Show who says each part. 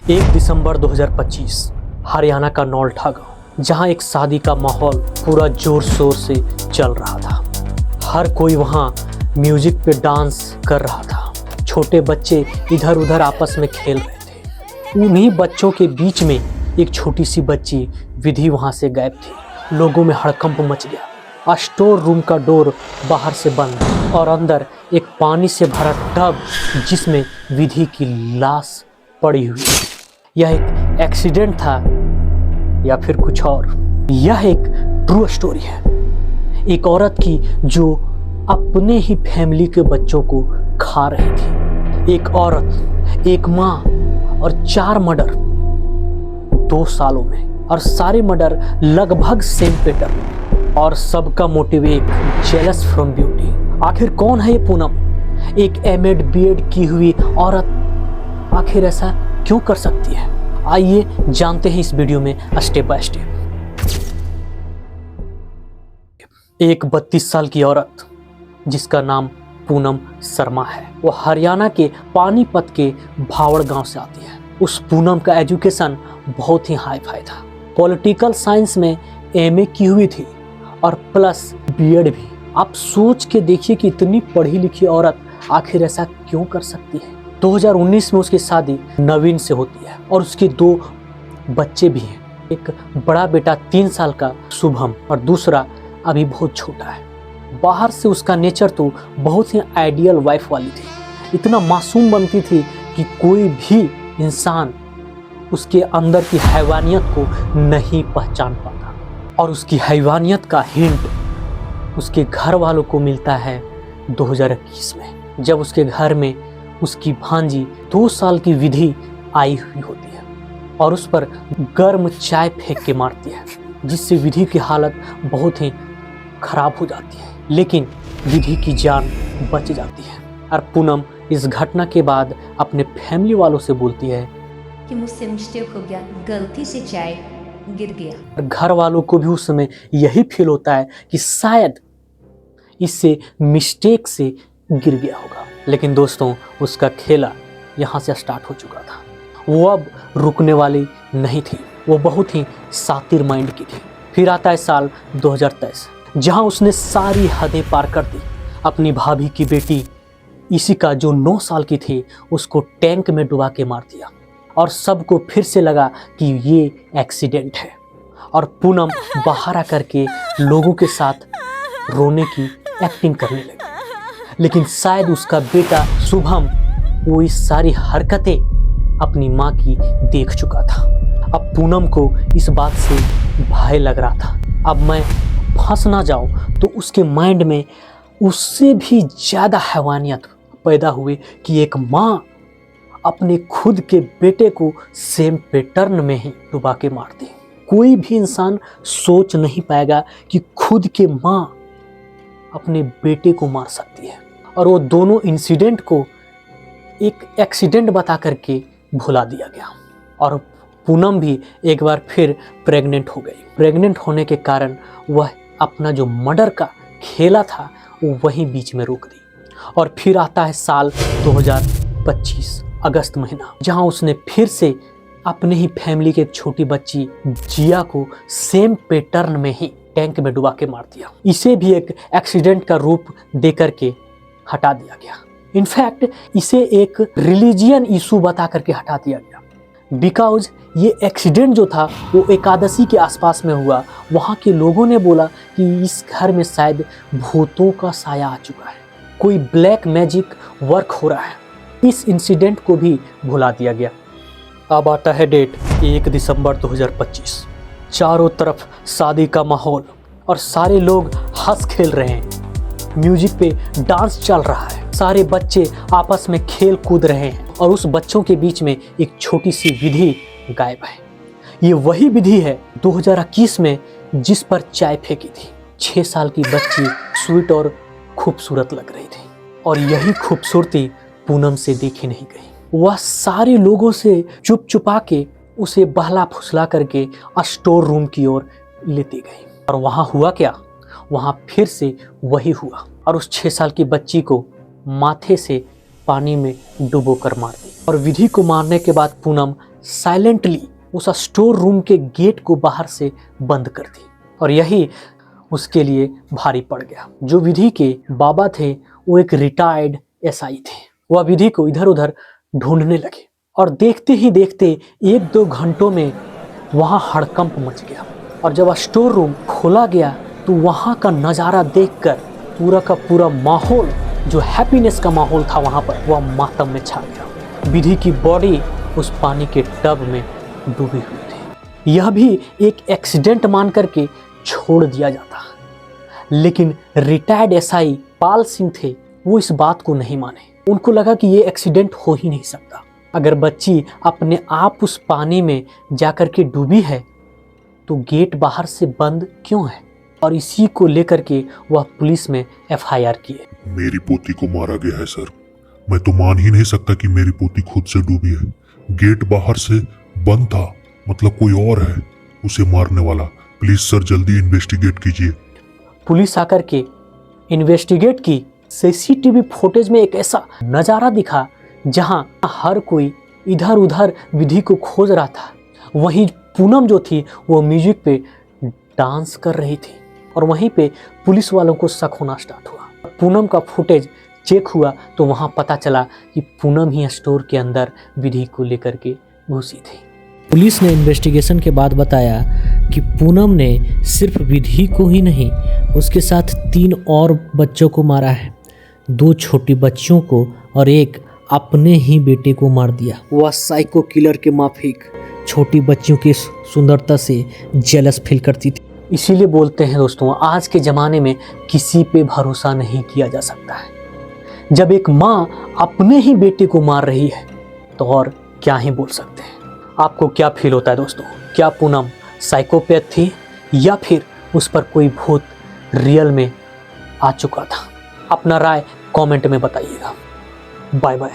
Speaker 1: 1 दिसंबर 2025 हरियाणा का नौलठा गांव, जहां एक शादी का माहौल पूरा जोर शोर से चल रहा था। हर कोई वहां म्यूजिक पे डांस कर रहा था। छोटे बच्चे इधर उधर आपस में खेल रहे थे। उन्हीं बच्चों के बीच में एक छोटी सी बच्ची विधि वहां से गायब थी। लोगों में हड़कंप मच गया। स्टोर रूम का डोर बाहर से बंद और अंदर एक पानी से भरा टब जिसमें विधि की लाश पड़ी हुई। यह एक एक्सीडेंट था या फिर कुछ और। यह एक ट्रू स्टोरी है, एक औरत की जो अपने ही फैमिली के बच्चों को खा रही थी। एक औरत, एक माँ और 4 मर्डर 2 सालों में, और सारे मर्डर लगभग सेम पैटर्न, और सबका मोटिव एक, जेलस फ्रॉम ब्यूटी। आखिर कौन है ये पूनम? एक एमएड बीएड की हुई औरत आखिर ऐसा क्यों कर सकती है? आइए जानते हैं इस वीडियो में स्टेप बाय स्टेप। एक 32 साल की औरत जिसका नाम पूनम शर्मा है, वो हरियाणा के पानीपत के भावड़ गांव से आती है। उस पूनम का एजुकेशन बहुत ही हाई फाई था। पॉलिटिकल साइंस में एमए की हुई थी और प्लस बीएड भी। आप सोच के देखिए कि इतनी पढ़ी लिखी औरत आखिर ऐसा क्यों कर सकती है। 2019 में उसकी शादी नवीन से होती है और उसके 2 बच्चे भी हैं। एक बड़ा बेटा 3 साल का शुभम और दूसरा अभी बहुत छोटा है। बाहर से उसका नेचर तो बहुत ही आइडियल वाइफ वाली थी। इतना मासूम बनती थी कि कोई भी इंसान उसके अंदर की हैवानियत को नहीं पहचान पाता। और उसकी हैवानियत का हिंट उसके घर वालों को मिलता है 2021 में, जब उसके घर में उसकी भांजी 2 साल की विधि आई हुई होती है और उस पर गर्म चाय फेंक के मारती है, जिससे विधि की हालत बहुत ही खराब हो जाती है। लेकिन विधि की जान बच जाती है और पूनम इस घटना के बाद अपने फैमिली वालों से बोलती है
Speaker 2: कि मुझसे मिस्टेक हो गया, गलती से चाय गिर गया।
Speaker 1: घर वालों को भी उस समय यही फील होता है कि शायद इससे मिस्टेक से गिर गया होगा। लेकिन दोस्तों, उसका खेला यहाँ से स्टार्ट हो चुका था। वो अब रुकने वाली नहीं थी। वो बहुत ही शातिर माइंड की थी। फिर आता है साल 2023, जहाँ उसने सारी हदें पार कर दी। अपनी भाभी की बेटी इशिका जो 9 साल की थी, उसको टैंक में डुबा के मार दिया और सबको फिर से लगा कि ये एक्सीडेंट है। और पूनम बाहर आकर के लोगों के साथ रोने की एक्टिंग करने लगी। लेकिन शायद उसका बेटा शुभम वो इस सारी हरकतें अपनी माँ की देख चुका था। अब पूनम को इस बात से भय लग रहा था, अब मैं फंस ना जाऊं। तो उसके माइंड में उससे भी ज़्यादा हैवानियत पैदा हुई कि एक माँ अपने खुद के बेटे को सेम पैटर्न में ही डुबा के मार दे। कोई भी इंसान सोच नहीं पाएगा कि खुद के माँ अपने बेटे को मार सकती है। और वो दोनों इंसिडेंट को एक एक्सीडेंट बता करके भुला दिया गया। और पूनम भी एक बार फिर प्रेग्नेंट हो गई। प्रेग्नेंट होने के कारण वह अपना जो मर्डर का खेला था वो वहीं बीच में रोक दी। और फिर आता है साल 2025 अगस्त महीना, जहां उसने फिर से अपने ही फैमिली के एक छोटी बच्ची जिया को सेम पैटर्न में ही टैंक में डुबा के मार दिया। इसे भी एक एक्सीडेंट का रूप दे करके हटा दिया गया। इनफैक्ट इसे एक रिलीजियन इशू बता करके हटा दिया गया। बिकॉज ये एक्सीडेंट जो था वो एकादशी के आसपास में हुआ। वहाँ के लोगों ने बोला कि इस घर में शायद भूतों का साया आ चुका है, कोई ब्लैक मैजिक वर्क हो रहा है। इस इंसिडेंट को भी भुला दिया गया। अब आता है डेट 1 दिसंबर 2025। चारों तरफ शादी का माहौल और सारे लोग हंस खेल रहे हैं। म्यूजिक पे डांस चल रहा है। सारे बच्चे आपस में खेल कूद रहे हैं और उस बच्चों के बीच में एक छोटी सी विधि गायब है। ये वही विधि है 2021 में जिस पर चाय फेंकी थी। 6 साल की बच्ची स्वीट और खूबसूरत लग रही थी और यही खूबसूरती पूनम से देखी नहीं गई। वह सारे लोगों से चुप चुपा के उसे बहला फुसला करके स्टोर रूम की ओर लेती गई। और वहाँ हुआ क्या? वहाँ फिर से वही हुआ और उस 6 साल की बच्ची को माथे से पानी में डुबो कर मार दी। और विधि को मारने के बाद पूनम साइलेंटली उस स्टोर रूम के गेट को बाहर से बंद कर दी और यही उसके लिए भारी पड़ गया। जो विधि के बाबा थे वो एक रिटायर्ड एसआई थे। वह विधि को इधर उधर ढूंढने लगे और देखते ही देखते 1-2 घंटों में वहाँ हड़कंप मच गया। और जब स्टोर रूम खोला गया तो वहाँ का नज़ारा देखकर पूरा का पूरा माहौल, जो हैप्पीनेस का माहौल था वहाँ पर, वह मातम में छा गया। विधि की बॉडी उस पानी के टब में डूबी हुई थी। यह भी एक एक्सीडेंट मान करके छोड़ दिया जाता, लेकिन रिटायर्ड एसआई पाल सिंह थे, वो इस बात को नहीं माने। उनको लगा कि ये एक्सीडेंट हो ही नहीं सकता। अगर बच्ची अपने आप उस पानी में जाकर के डूबी है तो गेट बाहर से बंद क्यों है? और इसी को लेकर के वह पुलिस में एफआईआर किए।
Speaker 3: मेरी पोती को मारा गया है सर। मैं तो मान ही नहीं सकता कि मेरी पोती खुद से डूबी है। गेट बाहर से बंद था, मतलब कोई और है उसे मारने वाला। प्लीज सर जल्दी इन्वेस्टिगेट कीजिए।
Speaker 1: पुलिस आकर के इन्वेस्टिगेट की। सीसीटीवी फुटेज में एक ऐसा नज़ारा दिखा जहां हर कोई इधर उधर विधि को खोज रहा था। वहीं पूनम जो थी वो म्यूजिक पे डांस कर रही थी और वहीं पे पुलिस वालों को शक होना स्टार्ट हुआ। पूनम का फुटेज चेक हुआ तो वहां पता चला कि पूनम ही स्टोर के अंदर विधि को लेकर के घुसी थी। पुलिस ने इन्वेस्टिगेशन के बाद बताया कि पूनम ने सिर्फ विधि को ही नहीं, उसके साथ 3 और बच्चों को मारा है। 2 छोटी बच्चियों को और एक अपने ही बेटे को मार दिया। वह साइको किलर के माफिक छोटी बच्चियों की सुंदरता से जेलस फील करती थी। इसीलिए बोलते हैं दोस्तों, आज के ज़माने में किसी पे भरोसा नहीं किया जा सकता है। जब एक माँ अपने ही बेटे को मार रही है तो और क्या ही बोल सकते हैं। आपको क्या फील होता है दोस्तों? क्या पूनम साइकोपैथ थी या फिर उस पर कोई भूत रियल में आ चुका था? अपना राय कमेंट में बताइएगा। Bye bye.